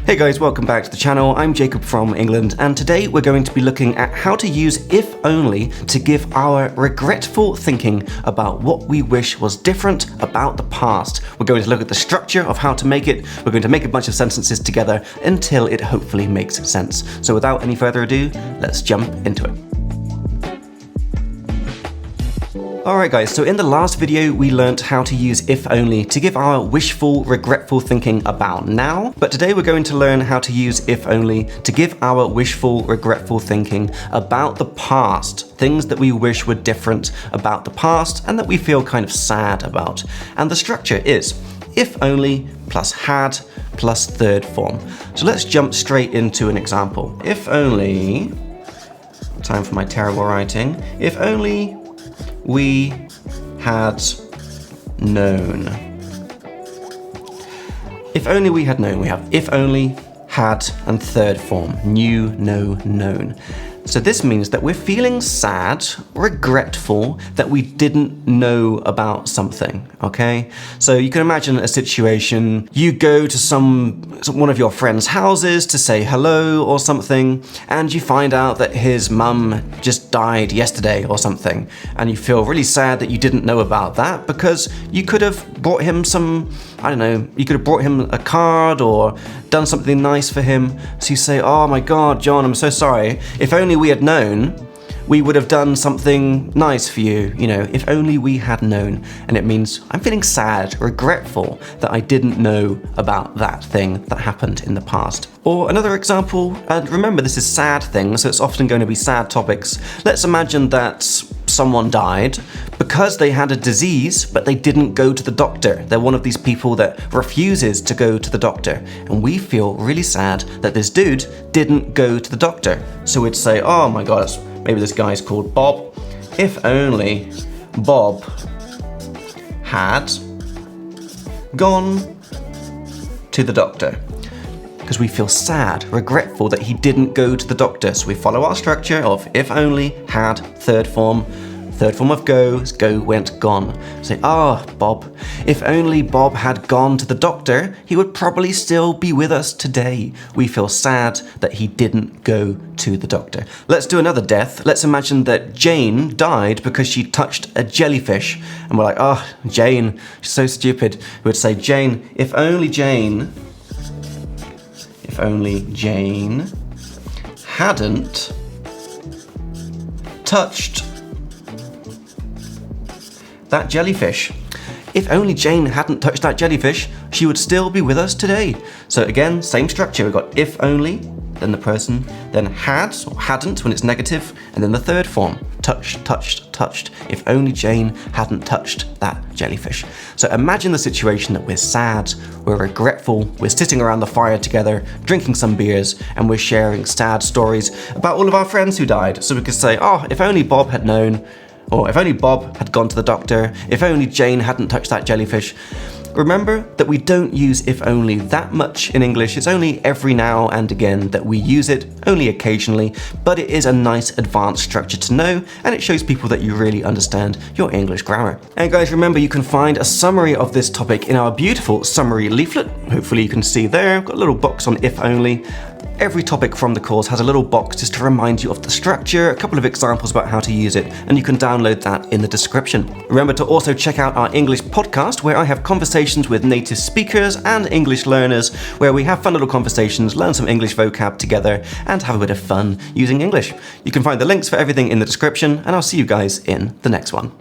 Hey guys, welcome back to the channel. I'm Jacob from England, and today we're going to be looking at how to use if only to give our regretful thinking about what we wish was different about the past. We're going to look at the structure of how to make it. We're going to make a bunch of sentences together until it hopefully makes sense. So without any further ado, let's jump into it. Alright guys, so in the last video we learnt how to use if only to give our wishful, regretful thinking about now, but today we're going to learn how to use if only to give our wishful, regretful thinking about the past, things that we wish were different about the past and that we feel kind of sad about. And the structure is if only plus had plus third form. So let's jump straight into an example. If only, time for my terrible writing, if only we had known. If only we had known. We have if only, had, and third form. Knew, know, known. So this means that we're feeling sad, regretful that we didn't know about something, okay? So you can imagine a situation, you go to one of your friends' houses to say hello or something, and you find out that his mum just died yesterday or something, and you feel really sad that you didn't know about that because you could have brought him you could have brought him a card or done something nice for him. So you say, oh my God, John, I'm so sorry. If only we had known, we would have done something nice for you. You know, if only we had known. And it means I'm feeling sad, regretful that I didn't know about that thing that happened in the past. Or another example, and remember this is sad things, so it's often going to be sad topics. Let's imagine that someone died because they had a disease, but they didn't go to the doctor. They're one of these people that refuses to go to the doctor. And we feel really sad that this dude didn't go to the doctor. So we'd say, oh my God, maybe this guy's called Bob. If only Bob had gone to the doctor. Because we feel sad, regretful that he didn't go to the doctor. So we follow our structure of if only, had, third form of go is go, went, gone. Say, Bob, if only Bob had gone to the doctor, he would probably still be with us today. We feel sad that he didn't go to the doctor. Let's do another death. Let's imagine that Jane died because she touched a jellyfish. And we're like, Jane, she's so stupid. We would say, Jane, if only Jane hadn't touched that jellyfish. If only Jane hadn't touched that jellyfish, she would still be with us today. So again, same structure. We've got if only, then the person, then had or hadn't when it's negative, and then the third form, touched, touched, touched. If only Jane hadn't touched that jellyfish. So imagine the situation that we're sad, we're regretful, we're sitting around the fire together, drinking some beers, and we're sharing sad stories about all of our friends who died. So we could say, if only Bob had known, or if only Bob had gone to the doctor, if only Jane hadn't touched that jellyfish. Remember that we don't use if only that much in English. It's only every now and again that we use it, only occasionally, but it is a nice advanced structure to know, and it shows people that you really understand your English grammar. And guys, remember you can find a summary of this topic in our beautiful summary leaflet. Hopefully you can see there, I've got a little box on if only. Every topic from the course has a little box just to remind you of the structure, a couple of examples about how to use it, and you can download that in the description. Remember to also check out our English podcast, where I have conversations with native speakers and English learners, where we have fun little conversations, learn some English vocab together, and have a bit of fun using English. You can find the links for everything in the description, and I'll see you guys in the next one.